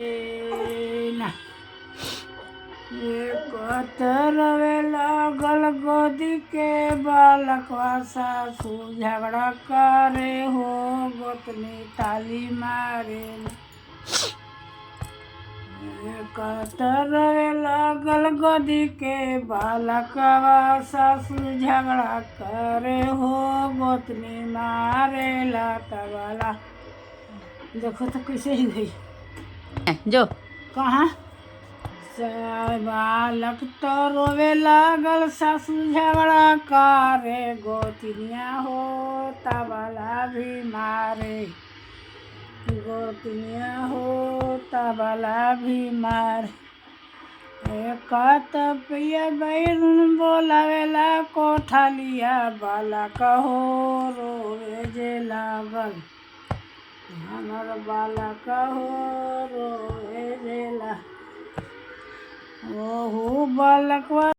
ના एक तरवे लागल गोदी के बालकवा सासू झगड़ा करे हो गोतनी ताली मारे एक तरवे लागल गोदी के बालकवा सासू झगड़ा करे हो गोतनी मारे तबला। देखो तो कैसे ही गई जो कहाँ बालक तो रोवे लागल सासू झगड़ा करे गोतनिया हो तबला भी मारे गोतनिया हो तबला भी मारे एक पिया बैरून बोलावेला कोठालिया बालक हो रोवे जे लागल हमर बालक हो रोवे जे लागल ओहू बालकवा